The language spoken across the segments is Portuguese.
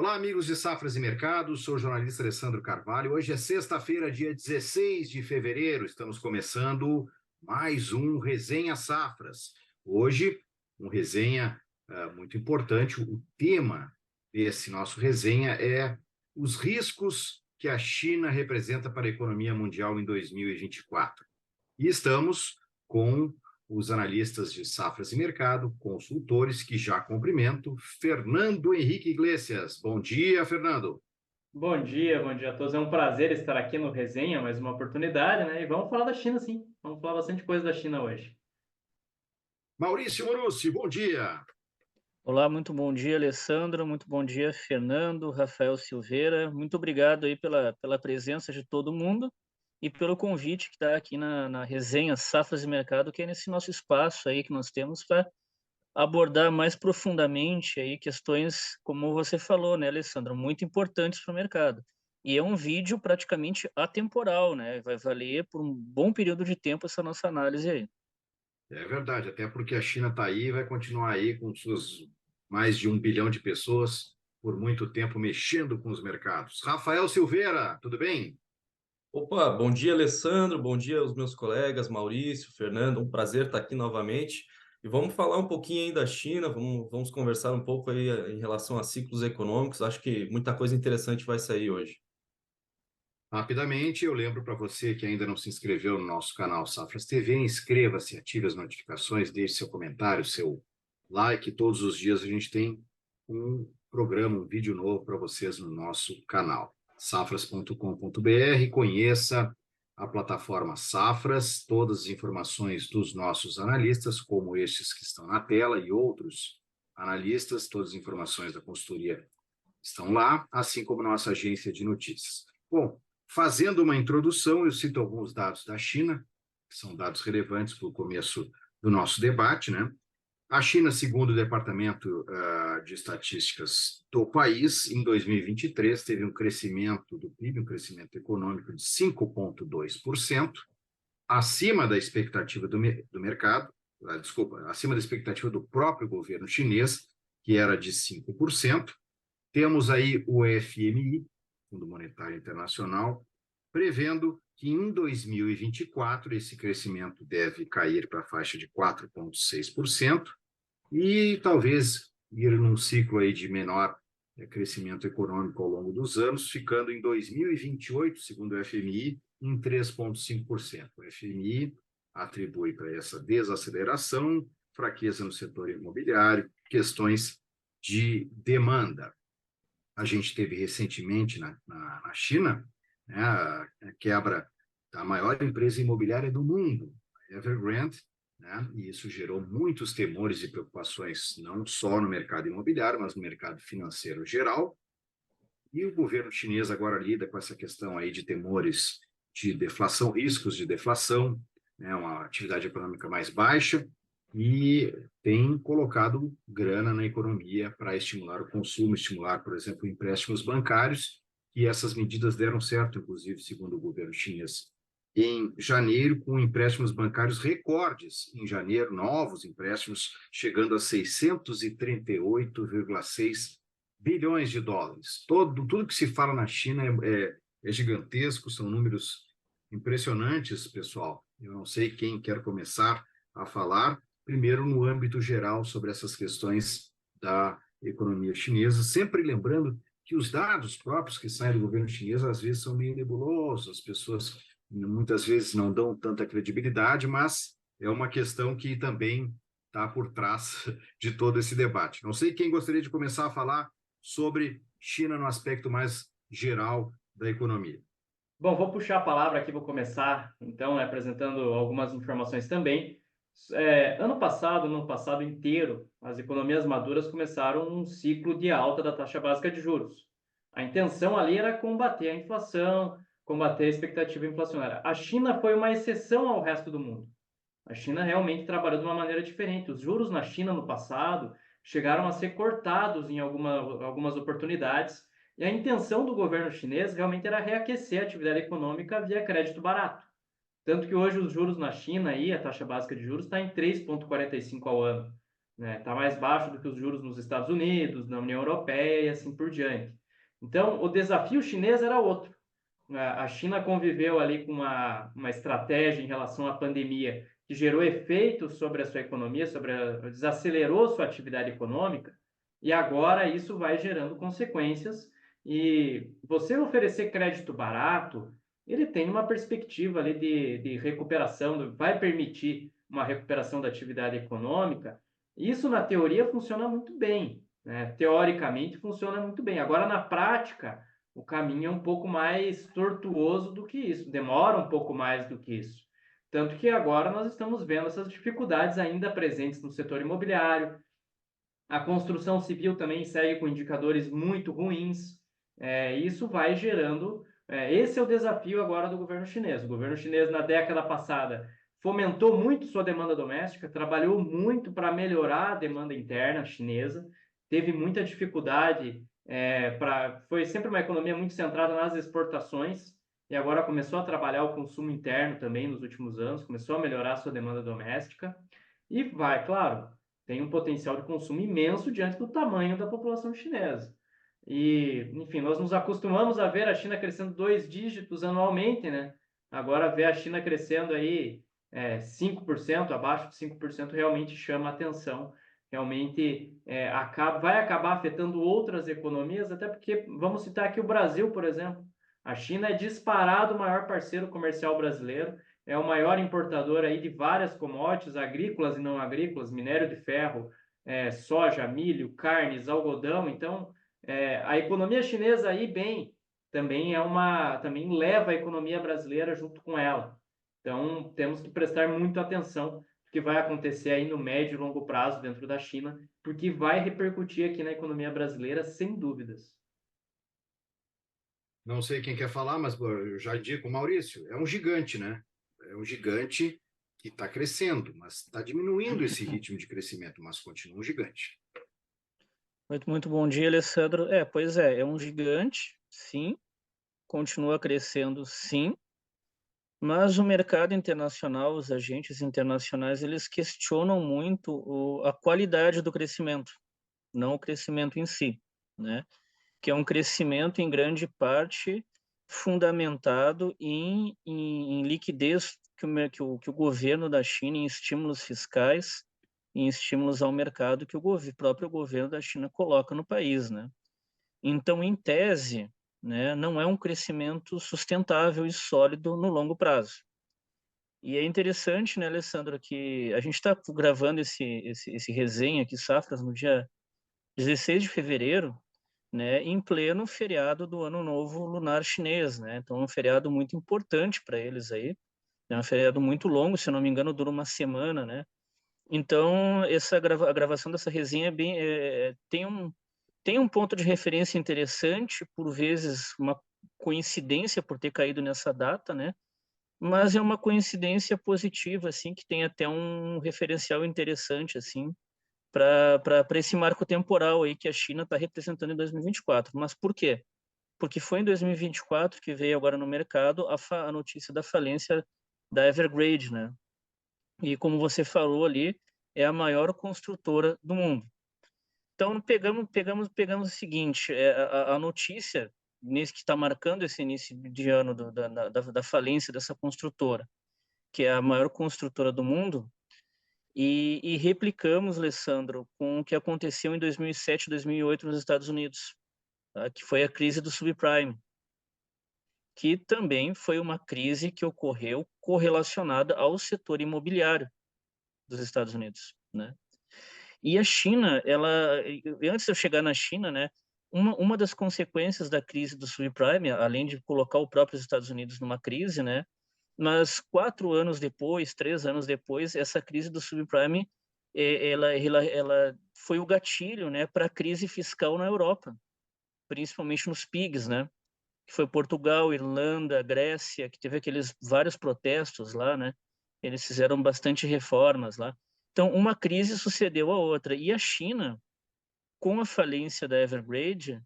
Olá, amigos de Safras e Mercados, sou o jornalista Alessandro Carvalho. Hoje é sexta-feira, dia 16 de fevereiro. Estamos começando mais um Resenha Safras. Hoje, um resenha muito importante. O tema desse nosso resenha é os riscos que a China representa para a economia mundial em 2024. E estamos com os analistas de Safras e Mercado, consultores, que já cumprimento. Fernando Henrique Iglesias. Bom dia, Fernando. Bom dia a todos. É um prazer estar aqui no Resenha, mais uma oportunidade, né? E vamos falar da China, sim. Vamos falar bastante coisa da China hoje. Maurício Morussi, bom dia. Olá, muito bom dia, Alessandro. Muito bom dia, Fernando, Rafael Silveira. Muito obrigado aí pela presença de todo mundo e pelo convite que está aqui na resenha Safras e Mercado, que é nesse nosso espaço aí que nós temos para abordar mais profundamente aí questões, como você falou, né, Alessandro, muito importantes para o mercado. E é um vídeo praticamente atemporal, né? Vai valer por um bom período de tempo essa nossa análise aí. É verdade, até porque a China está aí e vai continuar aí com suas mais de 1 bilhão de pessoas por muito tempo mexendo com os mercados. Rafael Silveira, tudo bem? Opa, bom dia, Alessandro, bom dia aos meus colegas, Maurício, Fernando, um prazer estar aqui novamente. E vamos falar um pouquinho aí da China, vamos conversar um pouco aí em relação a ciclos econômicos. Acho que muita coisa interessante vai sair hoje. Rapidamente, eu lembro para você que ainda não se inscreveu no nosso canal Safras TV, inscreva-se, ative as notificações, deixe seu comentário, seu like. Todos os dias a gente tem um programa, um vídeo novo para vocês no nosso canal, safras.com.br. Conheça a plataforma Safras, todas as informações dos nossos analistas, como estes que estão na tela e outros analistas, todas as informações da consultoria estão lá, assim como nossa agência de notícias. Bom, fazendo uma introdução, eu cito alguns dados da China, que são dados relevantes para o começo do nosso debate, né? A China, segundo o Departamento de Estatísticas do país, em 2023 teve um crescimento do PIB, um crescimento econômico de 5,2%, acima da expectativa do mercado, acima da expectativa do próprio governo chinês, que era de 5%. Temos aí o FMI, Fundo Monetário Internacional, prevendo que em 2024 esse crescimento deve cair para a faixa de 4,6% e talvez ir num ciclo aí de menor crescimento econômico ao longo dos anos, ficando em 2028, segundo o FMI, em 3,5%. O FMI atribui para essa desaceleração fraqueza no setor imobiliário, questões de demanda. A gente teve recentemente na China, né, a quebra da maior empresa imobiliária do mundo, a Evergrande, né, e isso gerou muitos temores e preocupações, não só no mercado imobiliário, mas no mercado financeiro geral. E o governo chinês agora lida com essa questão aí de temores de deflação, riscos de deflação, né, uma atividade econômica mais baixa, e tem colocado grana na economia para estimular o consumo, estimular, por exemplo, empréstimos bancários, e essas medidas deram certo, inclusive, segundo o governo chinês. Em janeiro, com empréstimos bancários recordes, em janeiro, novos empréstimos chegando a 638,6 bilhões de dólares. Tudo que se fala na China é gigantesco, são números impressionantes, pessoal. Eu não sei quem quer começar a falar, primeiro no âmbito geral sobre essas questões da economia chinesa, sempre lembrando que os dados próprios que saem do governo chinês às vezes são meio nebulosos, as pessoas muitas vezes não dão tanta credibilidade, mas é uma questão que também está por trás de todo esse debate. Não sei quem gostaria de começar a falar sobre China no aspecto mais geral da economia. Bom, vou puxar a palavra aqui, vou começar, então, apresentando algumas informações também. No passado inteiro, as economias maduras começaram um ciclo de alta da taxa básica de juros. A intenção ali era combater a inflação, combater a expectativa inflacionária. A China foi uma exceção ao resto do mundo. A China realmente trabalhou de uma maneira diferente. Os juros na China no passado chegaram a ser cortados em algumas oportunidades, e a intenção do governo chinês realmente era reaquecer a atividade econômica via crédito barato. Tanto que hoje os juros na China, aí, a taxa básica de juros está em 3,45 ao ano. né? Está mais baixo do que os juros nos Estados Unidos, na União Europeia e assim por diante. Então, o desafio chinês era outro. A China conviveu ali com uma estratégia em relação à pandemia que gerou efeitos sobre a sua economia, desacelerou sua atividade econômica, e agora isso vai gerando consequências. E você oferecer crédito barato, ele tem uma perspectiva ali de recuperação, vai permitir uma recuperação da atividade econômica. Isso, na teoria, funciona muito bem, né? Teoricamente, funciona muito bem. Agora, na prática, o caminho é um pouco mais tortuoso do que isso, demora um pouco mais do que isso. Tanto que agora nós estamos vendo essas dificuldades ainda presentes no setor imobiliário. A construção civil também segue com indicadores muito ruins. Isso vai gerando. Esse é o desafio agora do governo chinês. O governo chinês, na década passada, fomentou muito sua demanda doméstica, trabalhou muito para melhorar a demanda interna chinesa, teve muita dificuldade. Foi sempre uma economia muito centrada nas exportações, e agora começou a trabalhar o consumo interno também nos últimos anos, começou a melhorar a sua demanda doméstica, e vai, claro, tem um potencial de consumo imenso diante do tamanho da população chinesa. E, enfim, nós nos acostumamos a ver a China crescendo 2 dígitos anualmente, né? Agora ver a China crescendo aí 5%, abaixo de 5%, realmente chama atenção. Realmente vai acabar afetando outras economias, até porque, vamos citar aqui o Brasil, por exemplo. A China é disparado o maior parceiro comercial brasileiro, é o maior importador aí de várias commodities agrícolas e não agrícolas, minério de ferro, soja, milho, carnes, algodão. Então, a economia chinesa aí bem também leva a economia brasileira junto com ela. Então, temos que prestar muita atenção no que vai acontecer aí no médio e longo prazo dentro da China, porque vai repercutir aqui na economia brasileira, sem dúvidas. Não sei quem quer falar, mas eu já digo, Maurício, é um gigante, né? É um gigante que está crescendo, mas está diminuindo esse ritmo de crescimento, mas continua um gigante. Muito bom dia, Alessandro. Pois é um gigante, sim, continua crescendo, sim, mas o mercado internacional, os agentes internacionais, eles questionam muito a qualidade do crescimento, não o crescimento em si, né? Que é um crescimento, em grande parte, fundamentado em liquidez que o governo da China, em estímulos fiscais, em estímulos ao mercado que o próprio governo da China coloca no país, né? Então, em tese, né, não é um crescimento sustentável e sólido no longo prazo. E é interessante, né, Alessandro, que a gente está gravando esse resenha aqui, Safras, no dia 16 de fevereiro, né, em pleno feriado do Ano Novo Lunar Chinês, né? Então, é um feriado muito importante para eles aí. É um feriado muito longo, se não me engano, dura uma semana, né? Então, a gravação dessa resenha tem um ponto de referência interessante, por vezes uma coincidência por ter caído nessa data, né? Mas é uma coincidência positiva, assim, que tem até um referencial interessante, assim, para esse marco temporal aí que a China está representando em 2024. Mas por quê? Porque foi em 2024 que veio agora no mercado a notícia da falência da Evergrande, né? E como você falou ali, é a maior construtora do mundo. Então pegamos o seguinte, a notícia nesse que está marcando esse início de ano da falência dessa construtora, que é a maior construtora do mundo, e replicamos, Alessandro, com o que aconteceu em 2007, 2008 nos Estados Unidos, tá? Que foi a crise do subprime, que também foi uma crise que ocorreu correlacionada ao setor imobiliário dos Estados Unidos, né? E a China, antes de eu chegar na China, né, uma das consequências da crise do subprime, além de colocar o próprio Estados Unidos numa crise, né, mas 3 anos depois, essa crise do subprime, ela foi o gatilho, né, para a crise fiscal na Europa, principalmente nos PIGs, né, que foi Portugal, Irlanda, Grécia, que teve aqueles vários protestos lá, né? Eles fizeram bastante reformas lá. Então, uma crise sucedeu a outra. E a China, com a falência da Evergrande,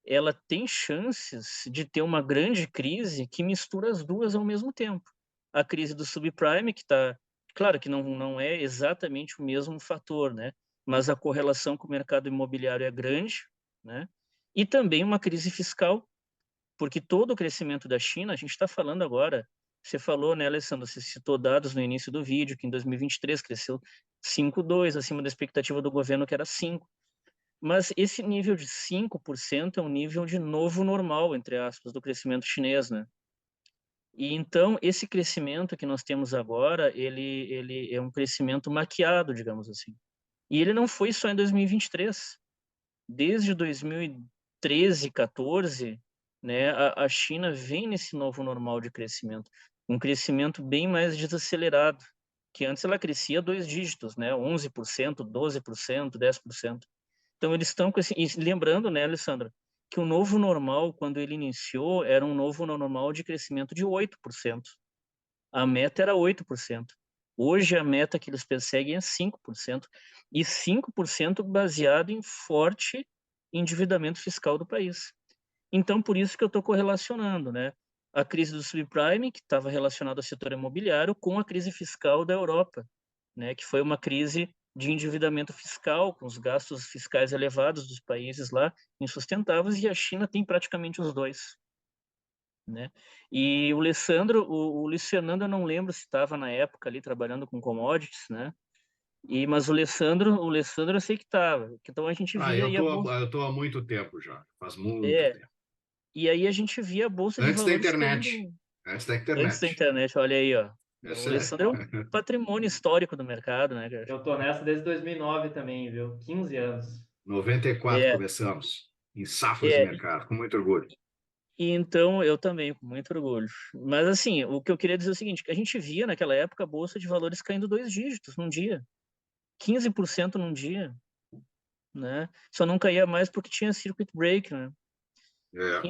ela tem chances de ter uma grande crise que mistura as duas ao mesmo tempo. A crise do subprime, que está... Claro que não é exatamente o mesmo fator, né? mas a correlação com o mercado imobiliário é grande, né? E também uma crise fiscal, porque todo o crescimento da China, a gente está falando agora, você falou, né, Alessandro, você citou dados no início do vídeo, que em 2023 cresceu 5,2, acima da expectativa do governo, que era 5. Mas esse nível de 5% é um nível de novo normal, entre aspas, do crescimento chinês, né? E então, esse crescimento que nós temos agora, ele é um crescimento maquiado, digamos assim. E ele não foi só em 2023. Desde 2013, 14, né, a China vem nesse novo normal de crescimento, um crescimento bem mais desacelerado, que antes ela crescia 2 dígitos, né, 11%, 12%, 10%. Então eles estão com esse... E lembrando, né, Alessandra, que o novo normal, quando ele iniciou, era um novo normal de crescimento de 8%. A meta era 8%. Hoje a meta que eles perseguem é 5%, e 5% baseado em forte endividamento fiscal do país. Então, por isso que eu estou correlacionando, né? A crise do subprime, que estava relacionada ao setor imobiliário, com a crise fiscal da Europa, né? Que foi uma crise de endividamento fiscal, com os gastos fiscais elevados dos países lá, insustentáveis, e a China tem praticamente os dois, né? E o Alessandro, o Luiz Fernando, eu não lembro se estava na época ali trabalhando com commodities, né? Mas o Alessandro eu sei que estava. Então a gente Ah, via aí a bolsa. eu tô há muito tempo já, faz muito É, tempo. e aí a gente via a bolsa de Antes da valores internet. caindo Antes da antes da internet. internet. Olha aí, ó. É O sério. Alessandro é um patrimônio histórico do mercado, né, cara? Eu tô nessa desde 2009 também, viu? 15 anos. 94 É, começamos, em safras de é. mercado, com muito orgulho. E então eu também, com muito orgulho. Mas assim, o que eu queria dizer é o seguinte, que a gente via naquela época a bolsa de valores caindo 2 dígitos num dia, 15% num dia, né? Só não caía mais porque tinha circuit break, né? É.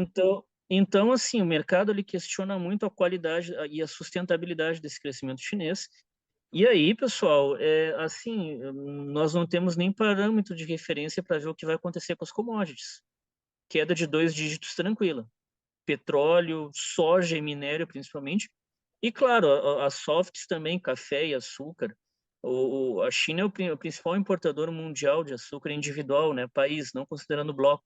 Então assim, o mercado ele questiona muito a qualidade e a sustentabilidade desse crescimento chinês. E aí, pessoal, assim, nós não temos nem parâmetro de referência para ver o que vai acontecer com as commodities. Queda de 2 dígitos tranquila. Petróleo, soja e minério, principalmente. E, claro, as softs também, café e açúcar. A China é o principal importador mundial de açúcar individual, né? País, não considerando o bloco.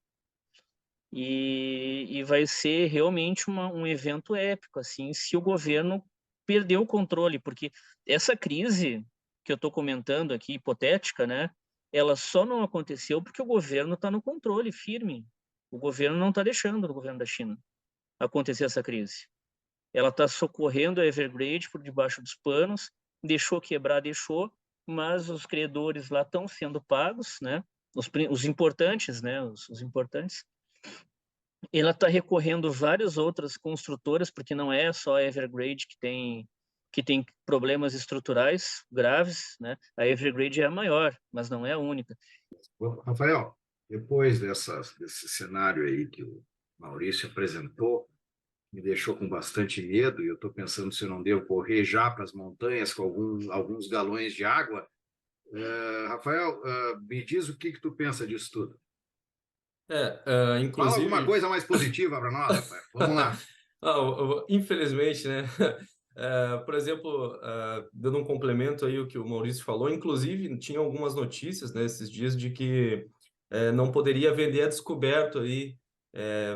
E vai ser realmente um evento épico, assim, se o governo perder o controle, porque essa crise que eu estou comentando aqui, hipotética, né? Ela só não aconteceu porque o governo está no controle firme. O governo não está deixando, o governo da China, acontecer essa crise. Ela está socorrendo a Evergrande por debaixo dos panos, deixou quebrar, deixou, mas os credores lá estão sendo pagos, né? Os importantes, né? Os importantes. Ela está recorrendo várias outras construtoras, porque não é só a Evergrande que tem problemas estruturais graves, né? A Evergrande é a maior, mas não é a única. Bom, Rafael, depois desse cenário aí que o Maurício apresentou, me deixou com bastante medo, e eu estou pensando se eu não devo correr já para as montanhas com alguns galões de água. Rafael, me diz o que tu pensa disso tudo. Fala alguma Inclusive, coisa mais positiva para nós, Rafael. Vamos lá. infelizmente, né? Por exemplo, dando um complemento aí o que o Maurício falou, inclusive tinha algumas notícias, né, esses dias de que não poderia vender a descoberto aí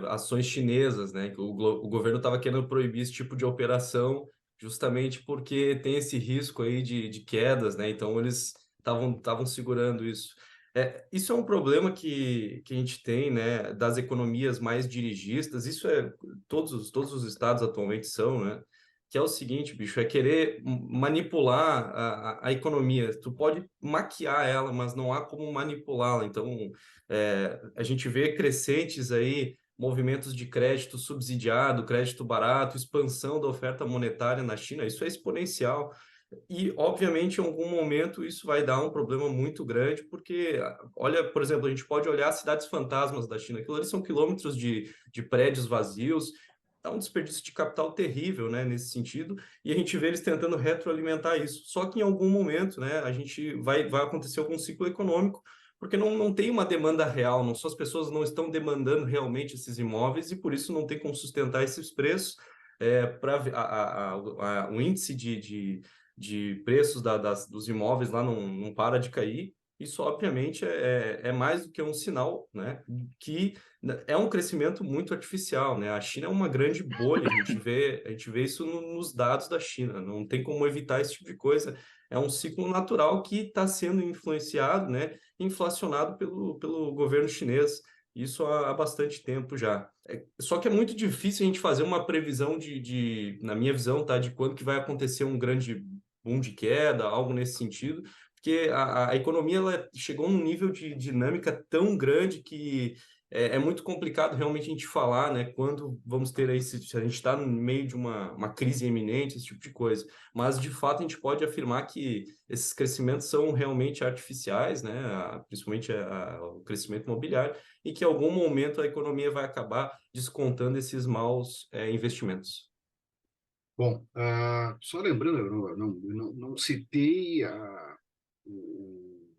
ações chinesas, né? Que o governo estava querendo proibir esse tipo de operação justamente porque tem esse risco aí de quedas, né? Então eles estavam segurando isso. Isso é um problema que a gente tem, né, das economias mais dirigistas. Isso todos os estados atualmente são, né? Que é o seguinte, bicho, é querer manipular a economia. Tu pode maquiar ela, mas não há como manipulá-la. Então, a gente vê crescentes aí movimentos de crédito subsidiado, crédito barato, expansão da oferta monetária na China. Isso é exponencial. E, obviamente, em algum momento isso vai dar um problema muito grande, porque, olha, por exemplo, a gente pode olhar as cidades fantasmas da China, aquilo ali são quilômetros de prédios vazios, dá um desperdício de capital terrível, né, nesse sentido, e a gente vê eles tentando retroalimentar isso. Só que em algum momento, né, a gente vai acontecer algum ciclo econômico, porque não tem uma demanda real, não só as pessoas não estão demandando realmente esses imóveis e por isso não tem como sustentar esses preços. O índice de preços dos imóveis lá não para de cair, isso obviamente é mais do que um sinal, né, que é um crescimento muito artificial, né? A China é uma grande bolha, a gente vê isso nos dados da China, não tem como evitar esse tipo de coisa. É um ciclo natural que está sendo influenciado, né, inflacionado pelo governo chinês, isso há bastante tempo já. Só que é muito difícil a gente fazer uma previsão na minha visão, tá, de quando que vai acontecer um grande boom de queda, algo nesse sentido, porque a economia ela chegou num nível de dinâmica tão grande que é muito complicado realmente a gente falar, né, quando vamos ter aí, se a gente está no meio de uma crise iminente, esse tipo de coisa. Mas, de fato, a gente pode afirmar que esses crescimentos são realmente artificiais, né, principalmente o crescimento imobiliário, e que em algum momento a economia vai acabar descontando esses maus investimentos. Bom, só lembrando, eu não citei o,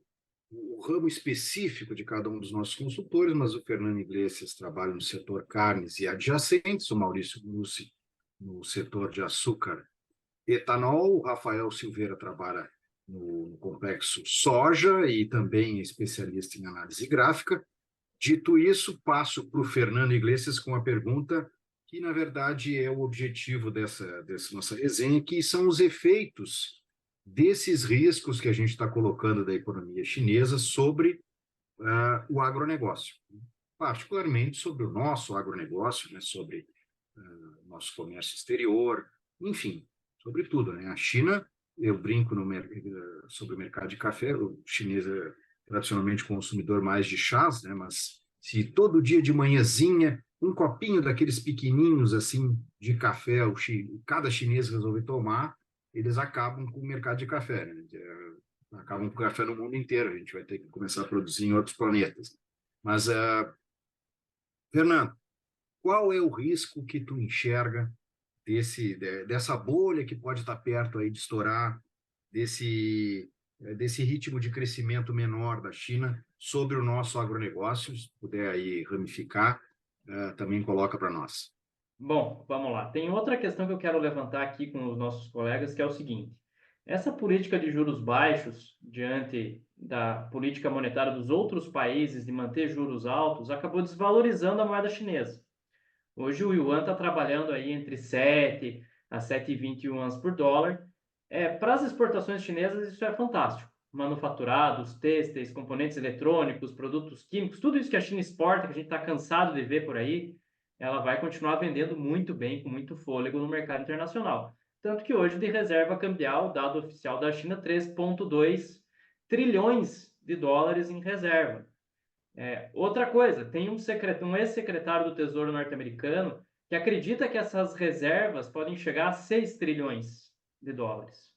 o ramo específico de cada um dos nossos consultores, mas o Fernando Iglesias trabalha no setor carnes e adjacentes, o Maurício Mussi no setor de açúcar e etanol, o Rafael Silveira trabalha no complexo soja e também é especialista em análise gráfica. Dito isso, passo para o Fernando Iglesias com a pergunta que, na verdade, é o objetivo dessa nossa resenha, que são os efeitos desses riscos que a gente está colocando da economia chinesa sobre o agronegócio, particularmente sobre o nosso agronegócio, né, sobre o nosso comércio exterior, enfim, sobre tudo, né? A China, eu brinco sobre o mercado de café, o chinês é tradicionalmente consumidor mais de chás, né? Mas se todo dia de manhãzinha um copinho daqueles pequenininhos assim de café, cada chinês resolver tomar, eles acabam com o mercado de café, né? Acabam com o café no mundo inteiro. A gente vai ter que começar a produzir em outros planetas. Mas, Fernando, qual é o risco que tu enxerga dessa bolha que pode estar perto aí de estourar, desse ritmo de crescimento menor da China sobre o nosso agronegócio? Se puder aí ramificar, também coloca para nós. Bom, vamos lá. Tem outra questão que eu quero levantar aqui com os nossos colegas, que é o seguinte: essa política de juros baixos, diante da política monetária dos outros países de manter juros altos, acabou desvalorizando a moeda chinesa. Hoje o yuan está trabalhando aí entre 7 a 7,20 yuans por dólar. Para as exportações chinesas isso é fantástico. Manufaturados, têxteis, componentes eletrônicos, produtos químicos, tudo isso que a China exporta, que a gente está cansado de ver por aí, ela vai continuar vendendo muito bem, com muito fôlego no mercado internacional. Tanto que hoje de reserva cambial, dado oficial da China, 3,2 trilhões de dólares em reserva. Outra coisa, tem um ex-secretário do Tesouro norte-americano que acredita que essas reservas podem chegar a 6 trilhões de dólares.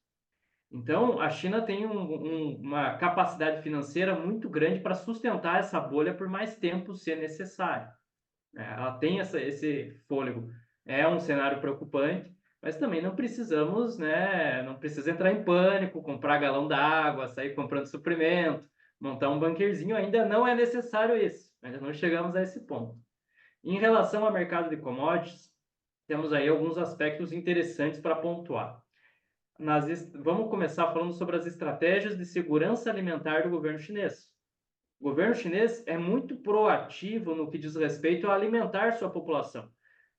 Então, a China tem uma capacidade financeira muito grande para sustentar essa bolha por mais tempo, se necessário. Ela tem esse fôlego. É um cenário preocupante, mas também não precisamos, né, não precisa entrar em pânico, comprar galão d'água, sair comprando suprimento, montar um bunkerzinho. Ainda não é necessário isso. Ainda não chegamos a esse ponto. Em relação ao mercado de commodities, temos aí alguns aspectos interessantes para pontuar. Vamos começar falando sobre as estratégias de segurança alimentar do governo chinês. O governo chinês é muito proativo no que diz respeito a alimentar sua população.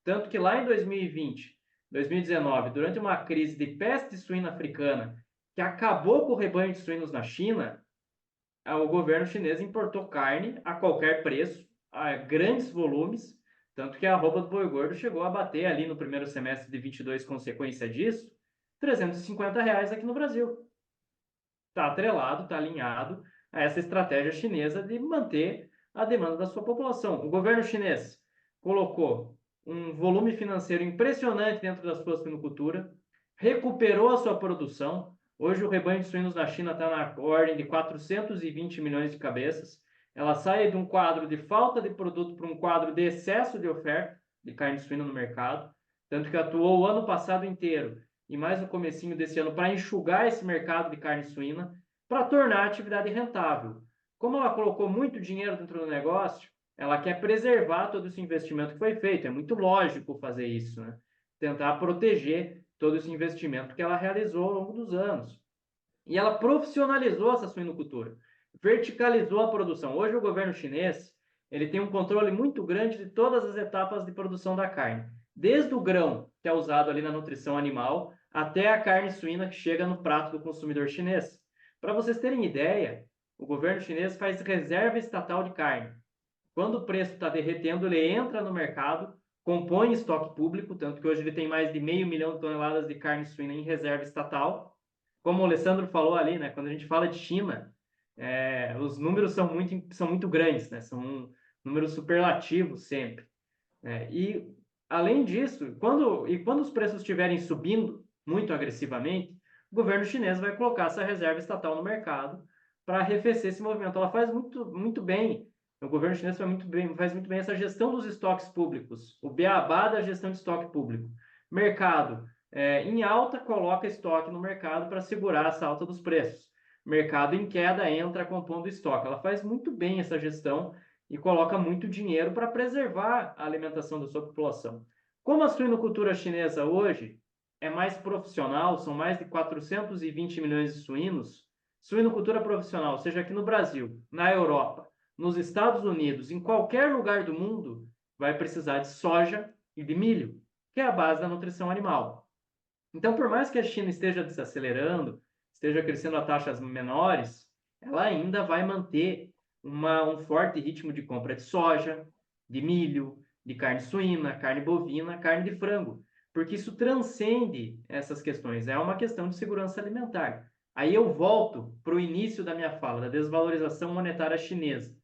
Tanto que lá em 2020, 2019, durante uma crise de peste suína africana que acabou com o rebanho de suínos na China, o governo chinês importou carne a qualquer preço, a grandes volumes, tanto que a arroba do boi gordo chegou a bater ali no primeiro semestre de 22, consequência disso, R$ 350 aqui no Brasil. Está atrelado, está alinhado a essa estratégia chinesa de manter a demanda da sua população. O governo chinês colocou um volume financeiro impressionante dentro da sua suinocultura, recuperou a sua produção. Hoje o rebanho de suínos na China está na ordem de 420 milhões de cabeças. Ela sai de um quadro de falta de produto para um quadro de excesso de oferta de carne de suíno no mercado, tanto que atuou o ano passado inteiro e mais no comecinho desse ano para enxugar esse mercado de carne suína, para tornar a atividade rentável. Como ela colocou muito dinheiro dentro do negócio, ela quer preservar todo esse investimento que foi feito. É muito lógico fazer isso, né? Tentar proteger todo esse investimento que ela realizou ao longo dos anos. E ela profissionalizou essa suinocultura. verticalizou a produção. Hoje o governo chinês ele tem um controle muito grande de todas as etapas de produção da carne, desde o grão, que é usado ali na nutrição animal, até a carne suína que chega no prato do consumidor chinês. Para vocês terem ideia, o governo chinês faz reserva estatal de carne. Quando o preço está derretendo, ele entra no mercado, compõe estoque público, tanto que hoje ele tem mais de 500 mil de toneladas de carne suína em reserva estatal. Como o Alessandro falou ali, né, quando a gente fala de China, os números são muito grandes, né, são números superlativos sempre. E, além disso, quando os preços estiverem subindo muito agressivamente, o governo chinês vai colocar essa reserva estatal no mercado para arrefecer esse movimento. Ela faz muito bem, o governo chinês faz muito bem essa gestão dos estoques públicos, o beabá da gestão de estoque público. Mercado em alta, coloca estoque no mercado para segurar essa alta dos preços. Mercado em queda, entra compondo estoque. Ela faz muito bem essa gestão e coloca muito dinheiro para preservar a alimentação da sua população. Como a suinocultura chinesa hoje é mais profissional, são mais de 420 milhões de suínos, suinocultura profissional, seja aqui no Brasil, na Europa, nos Estados Unidos, em qualquer lugar do mundo, vai precisar de soja e de milho, que é a base da nutrição animal. Então, por mais que a China esteja desacelerando, esteja crescendo a taxas menores, ela ainda vai manter um forte ritmo de compra de soja, de milho, de carne suína, carne bovina, carne de frango, porque isso transcende essas questões, é uma questão de segurança alimentar. Aí eu volto para o início da minha fala, da desvalorização monetária chinesa.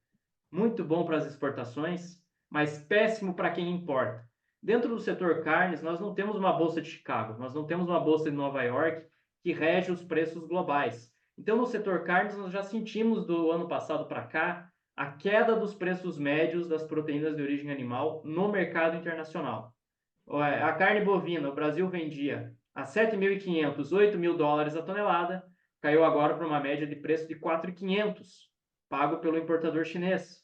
Muito bom para as exportações, mas péssimo para quem importa. Dentro do setor carnes, nós não temos uma bolsa de Chicago, nós não temos uma bolsa de Nova York que rege os preços globais. Então, no setor carnes, nós já sentimos do ano passado para cá a queda dos preços médios das proteínas de origem animal no mercado internacional. A carne bovina, o Brasil vendia a 7.500, 8 mil dólares a tonelada, caiu agora para uma média de preço de 4.500, pago pelo importador chinês.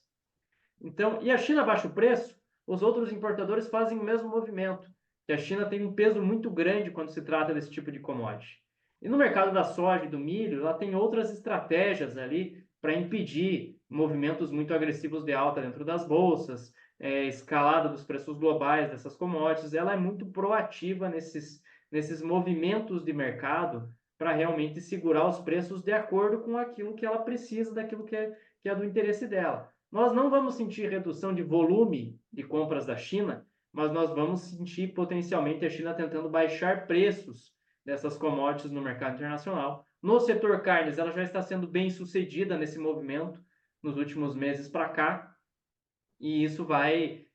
Então, e a China baixa o preço, os outros importadores fazem o mesmo movimento, que a China tem um peso muito grande quando se trata desse tipo de commodity. E no mercado da soja e do milho, ela tem outras estratégias ali para impedir movimentos muito agressivos de alta dentro das bolsas, escalada dos preços globais dessas commodities. Ela é muito proativa nesses movimentos de mercado para realmente segurar os preços de acordo com aquilo que ela precisa, daquilo que é do interesse dela. Nós não vamos sentir redução de volume de compras da China, mas nós vamos sentir potencialmente a China tentando baixar preços dessas commodities no mercado internacional. No setor carnes, ela já está sendo bem sucedida nesse movimento nos últimos meses para cá, e isso vai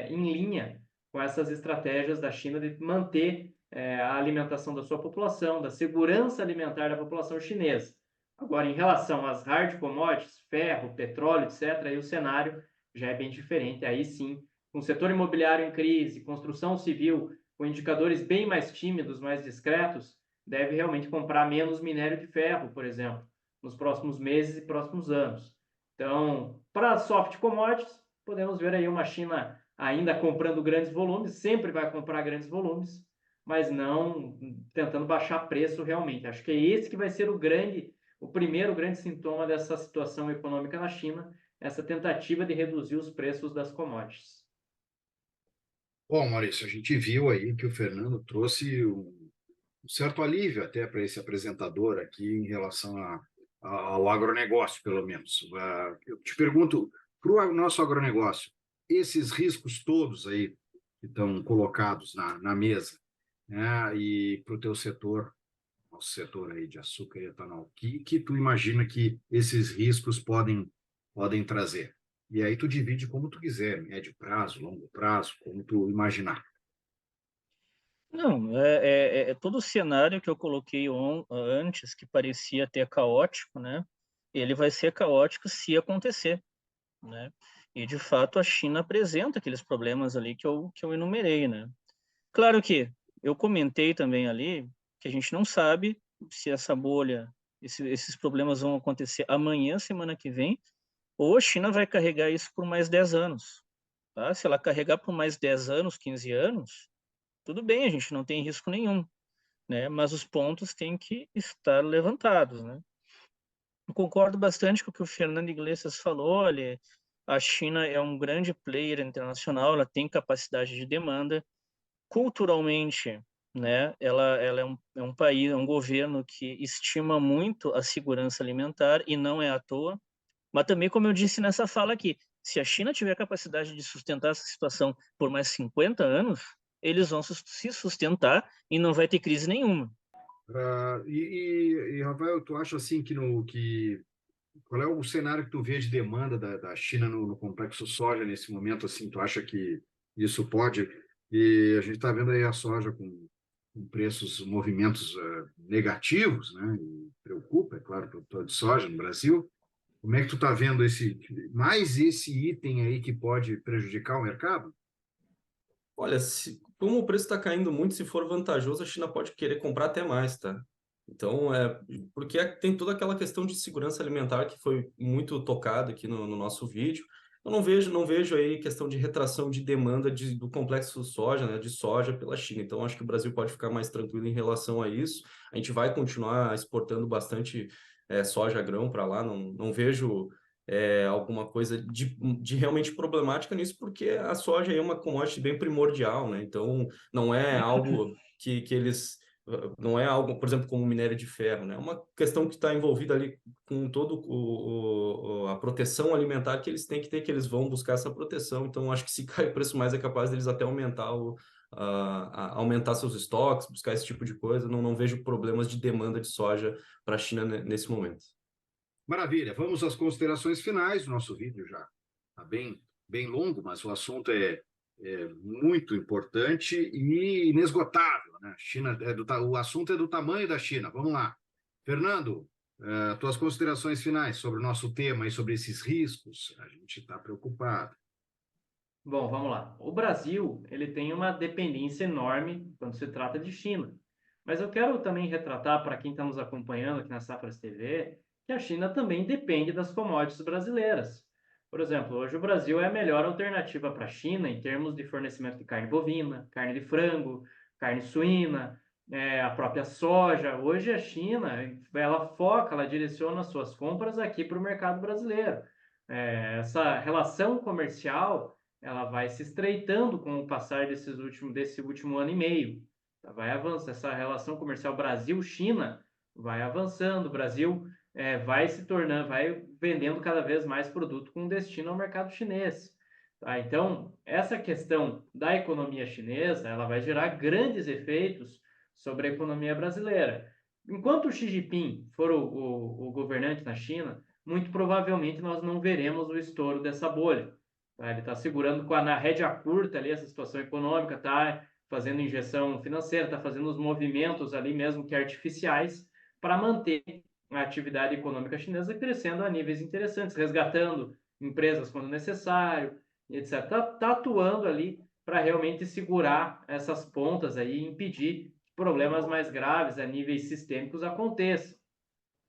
em linha com essas estratégias da China de manter a alimentação da sua população, da segurança alimentar da população chinesa. Agora, em relação às hard commodities, ferro, petróleo, etc., aí o cenário já é bem diferente. Aí sim, com o setor imobiliário em crise, construção civil, com indicadores bem mais tímidos, mais discretos, deve realmente comprar menos minério de ferro, por exemplo, nos próximos meses e próximos anos. Então, para soft commodities, podemos ver aí uma China ainda comprando grandes volumes, sempre vai comprar grandes volumes, mas não tentando baixar preço realmente. Acho que é esse que vai ser o primeiro grande sintoma dessa situação econômica na China, essa tentativa de reduzir os preços das commodities. Bom, Maurício, a gente viu aí que o Fernando trouxe um certo alívio até para esse apresentador aqui em relação ao agronegócio, pelo menos. Eu te pergunto, para o nosso agronegócio, esses riscos todos aí que estão colocados na mesa, né, e para o teu setor, nosso setor aí de açúcar e etanol, que tu imagina que esses riscos podem trazer? E aí tu divide como tu quiser, médio prazo, longo prazo, como tu imaginar. Não, todo o cenário que eu coloquei antes, que parecia até caótico, né? Ele vai ser caótico se acontecer, né? E, de fato, a China apresenta aqueles problemas ali que eu enumerei, né? Claro que eu comentei também ali que a gente não sabe se essa bolha, esses problemas vão acontecer amanhã, semana que vem, ou a China vai carregar isso por mais 10 anos, tá? Se ela carregar por mais 10 anos, 15 anos, tudo bem, a gente não tem risco nenhum, né? Mas os pontos têm que estar levantados, né? Eu concordo bastante com o que o Fernando Iglesias falou. A China é um grande player internacional, ela tem capacidade de demanda. Culturalmente, né, ela é um país, é um governo que estima muito a segurança alimentar e não é à toa. Mas também, como eu disse nessa fala aqui, se a China tiver a capacidade de sustentar essa situação por mais 50 anos, eles vão se sustentar e não vai ter crise nenhuma. Rafael, tu acha assim que qual é o cenário que tu vê de demanda da China no complexo soja nesse momento? Assim, tu acha que isso pode? E a gente está vendo aí a soja com preços, movimentos negativos, né? E preocupa, é claro, o produtor de soja no Brasil. Como é que tu está vendo mais esse item aí que pode prejudicar o mercado? Olha, como o preço está caindo muito, se for vantajoso, a China pode querer comprar até mais, tá? Então, porque tem toda aquela questão de segurança alimentar que foi muito tocado aqui no nosso vídeo. Eu não vejo aí questão de retração de demanda do complexo soja, né, de soja pela China. Então, acho que o Brasil pode ficar mais tranquilo em relação a isso. A gente vai continuar exportando bastante soja grão para lá. Não vejo alguma coisa de realmente problemática nisso, porque a soja é uma commodity bem primordial, né? Então, não é algo que eles não é algo, por exemplo, como minério de ferro, né? É uma questão que está envolvida ali com todo a proteção alimentar que eles têm que ter, que eles vão buscar essa proteção. Então, acho que se cai o preço mais, é capaz deles até aumentar seus estoques, buscar esse tipo de coisa. Não vejo problemas de demanda de soja para a China nesse momento. Maravilha, vamos às considerações finais. O nosso vídeo já está bem longo, mas o assunto é muito importante e inesgotável, né? China o assunto é do tamanho da China. Vamos lá. Fernando, tuas considerações finais sobre o nosso tema e sobre esses riscos. A gente está preocupado. Bom, vamos lá. O Brasil, ele tem uma dependência enorme quando se trata de China. Mas eu quero também retratar para quem está nos acompanhando aqui na Safras TV, que a China também depende das commodities brasileiras. Por exemplo, hoje o Brasil é a melhor alternativa para a China em termos de fornecimento de carne bovina, carne de frango, carne suína, a própria soja. Hoje a China, ela direciona suas compras aqui para o mercado brasileiro. Essa relação comercial ela vai se estreitando com o passar desse último ano e meio. Vai avançando, essa relação comercial Brasil-China vai avançando, o Brasil vai vendendo cada vez mais produto com destino ao mercado chinês. Tá? Então, essa questão da economia chinesa, ela vai gerar grandes efeitos sobre a economia brasileira. Enquanto o Xi Jinping for o governante na China, muito provavelmente nós não veremos o estouro dessa bolha. Tá? Ele está segurando na rédea curta ali essa situação econômica, está fazendo injeção financeira, está fazendo os movimentos ali mesmo que artificiais para manter a atividade econômica chinesa crescendo a níveis interessantes, resgatando empresas quando necessário, etc. Está atuando ali para realmente segurar essas pontas aí e impedir que problemas mais graves a níveis sistêmicos aconteçam.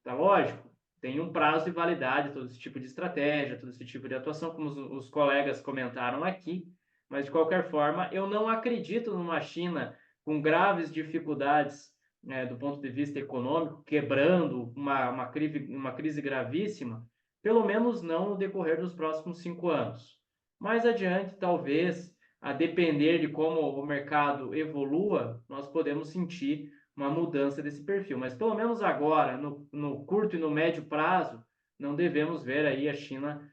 Tá lógico? Tem um prazo de validade todo esse tipo de estratégia, todo esse tipo de atuação, como os colegas comentaram aqui, mas de qualquer forma, eu não acredito numa China com graves dificuldades, né, do ponto de vista econômico, quebrando uma crise gravíssima, pelo menos não no decorrer dos próximos 5 anos. Mais adiante, talvez, a depender de como o mercado evolua, nós podemos sentir uma mudança desse perfil. Mas pelo menos agora, no curto e no médio prazo, não devemos ver aí a China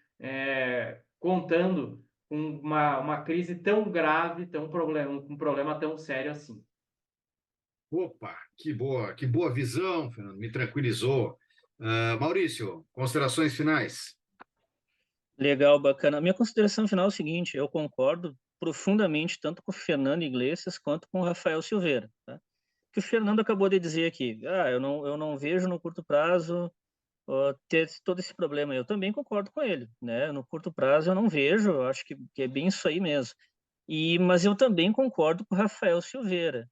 contando com uma crise tão grave, um problema tão sério assim. Opa, que boa visão, Fernando, me tranquilizou. Maurício, considerações finais? Legal, bacana. A minha consideração final é o seguinte: eu concordo profundamente tanto com o Fernando Iglesias quanto com o Rafael Silveira. Tá? Que o Fernando acabou de dizer aqui, eu não vejo no curto prazo ter todo esse problema. Eu também concordo com ele, né? No curto prazo eu não vejo, eu acho que é bem isso aí mesmo. Mas eu também concordo com o Rafael Silveira,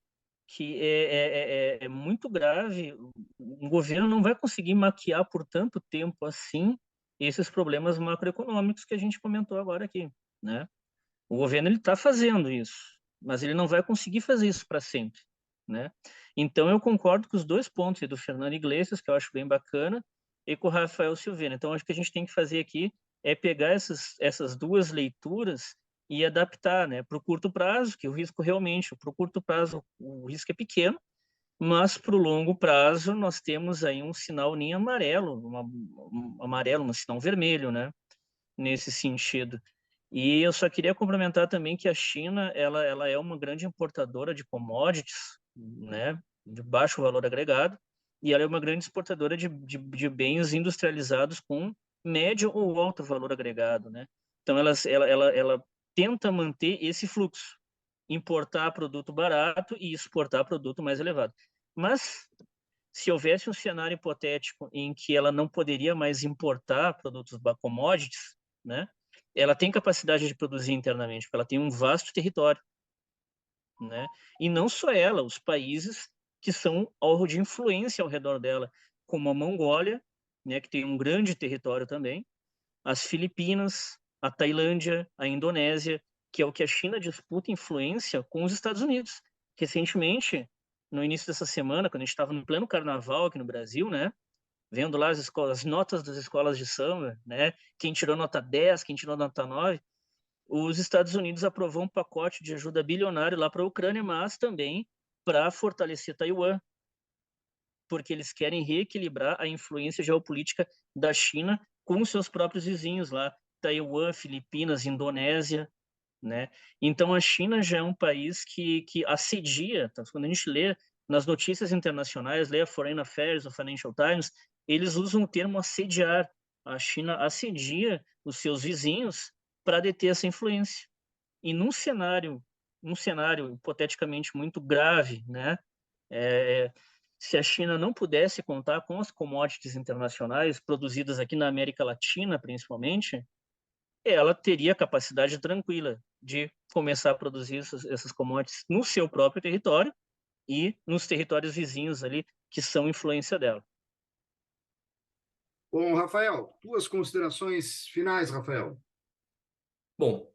que é muito grave. O governo não vai conseguir maquiar por tanto tempo assim esses problemas macroeconômicos que a gente comentou agora aqui, né? O governo ele está fazendo isso, mas ele não vai conseguir fazer isso para sempre, né? Então eu concordo com os dois pontos aí do Fernando Iglesias, que eu acho bem bacana, e com o Rafael Silveira. Então, acho que a gente tem que fazer aqui é pegar essas duas leituras e adaptar, né, para o curto prazo, que o risco realmente, para o curto prazo, o risco é pequeno, mas para o longo prazo nós temos aí um sinal nem amarelo, um sinal vermelho, né, nesse sentido. E eu só queria complementar também que a China, ela é uma grande importadora de commodities, né, de baixo valor agregado, e ela é uma grande exportadora de bens industrializados com médio ou alto valor agregado, né? Então, ela tenta manter esse fluxo, importar produto barato e exportar produto mais elevado. Mas, se houvesse um cenário hipotético em que ela não poderia mais importar produtos commodities, né? Ela tem capacidade de produzir internamente, porque ela tem um vasto território, né? E não só ela, os países que são alvo de influência ao redor dela, como a Mongólia, né, que tem um grande território também, as Filipinas, a Tailândia, a Indonésia, que é o que a China disputa influência com os Estados Unidos. Recentemente, no início dessa semana, quando a gente estava no pleno carnaval aqui no Brasil, né, vendo lá as notas das escolas de samba, né, quem tirou nota 10, quem tirou nota 9, os Estados Unidos aprovou um pacote de ajuda bilionário lá para a Ucrânia, mas também para fortalecer Taiwan, porque eles querem reequilibrar a influência geopolítica da China com seus próprios vizinhos lá, Taiwan, Filipinas, Indonésia, né? Então a China já é um país que assedia, tá? Quando a gente lê nas notícias internacionais, lê a Foreign Affairs, o Financial Times, eles usam o termo assediar. A China assedia os seus vizinhos para deter essa influência. E num cenário hipoteticamente muito grave, né? Se a China não pudesse contar com as commodities internacionais produzidas aqui na América Latina, principalmente, ela teria capacidade tranquila de começar a produzir essas commodities no seu próprio território e nos territórios vizinhos ali que são influência dela. Bom, Rafael, tuas considerações finais, Rafael. Bom,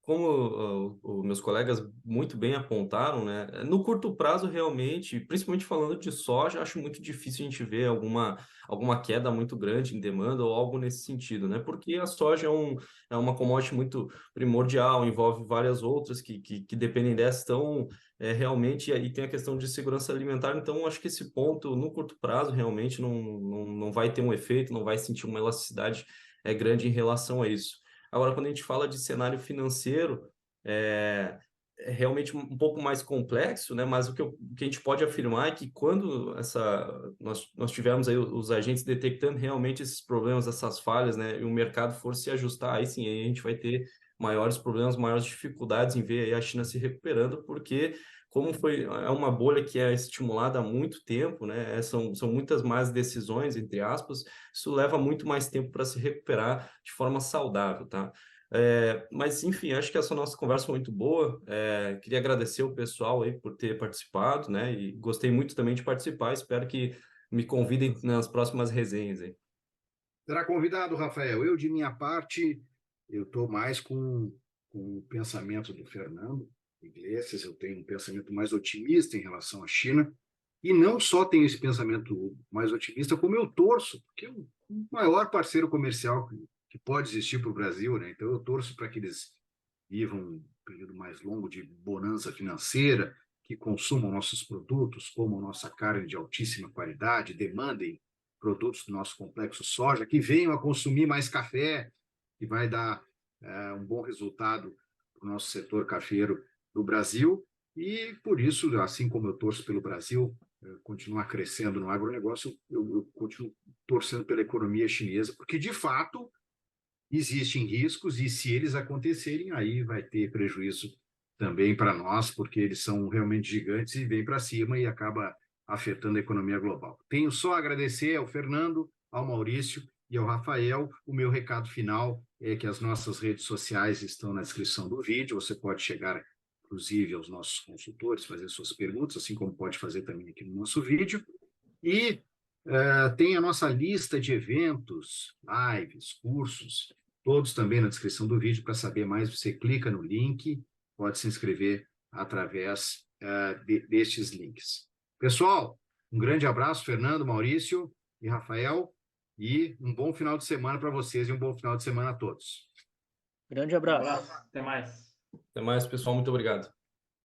como os meus colegas muito bem apontaram, né, no curto prazo, realmente, principalmente falando de soja, acho muito difícil a gente ver alguma queda muito grande em demanda ou algo nesse sentido, né, porque a soja é uma commodity muito primordial, envolve várias outras que dependem dessa, então, realmente, aí tem a questão de segurança alimentar, então, acho que esse ponto, no curto prazo, realmente não vai ter um efeito, não vai sentir uma elasticidade grande em relação a isso. Agora, quando a gente fala de cenário financeiro, é realmente um pouco mais complexo, né? Mas o que a gente pode afirmar é que quando nós tivermos aí os agentes detectando realmente esses problemas, essas falhas, né? E o mercado for se ajustar, aí sim, aí a gente vai ter maiores problemas, maiores dificuldades em ver aí a China se recuperando, porque como é uma bolha que é estimulada há muito tempo, né? São muitas más decisões, entre aspas, isso leva muito mais tempo para se recuperar de forma saudável, tá? Mas, enfim, acho que essa nossa conversa foi muito boa. Queria agradecer o pessoal aí por ter participado, né? E gostei muito também de participar. Espero que me convidem nas próximas resenhas aí. Será convidado, Rafael. Eu, de minha parte, eu estou mais com o pensamento do Fernando Iglesias, eu tenho um pensamento mais otimista em relação à China, e não só tenho esse pensamento mais otimista, como eu torço, porque é o maior parceiro comercial que pode existir para o Brasil, né? Então eu torço para que eles vivam um período mais longo de bonança financeira, que consumam nossos produtos, comam nossa carne de altíssima qualidade, demandem produtos do nosso complexo soja, que venham a consumir mais café, que vai dar um bom resultado para o nosso setor cafeiro do Brasil. E por isso, assim como eu torço pelo Brasil continuar crescendo no agronegócio, eu continuo torcendo pela economia chinesa, porque de fato existem riscos e se eles acontecerem, aí vai ter prejuízo também para nós, porque eles são realmente gigantes e vêm para cima e acaba afetando a economia global. Tenho só a agradecer ao Fernando, ao Maurício e ao Rafael. O meu recado final é que as nossas redes sociais estão na descrição do vídeo. Você pode chegar, inclusive, aos nossos consultores, fazer suas perguntas, assim como pode fazer também aqui no nosso vídeo. E tem a nossa lista de eventos, lives, cursos, todos também na descrição do vídeo. Para saber mais, você clica no link, pode se inscrever através destes links. Pessoal, um grande abraço, Fernando, Maurício e Rafael. E um bom final de semana para vocês e um bom final de semana a todos. Grande Um abraço. abraço, até mais. Até mais, pessoal. Muito obrigado.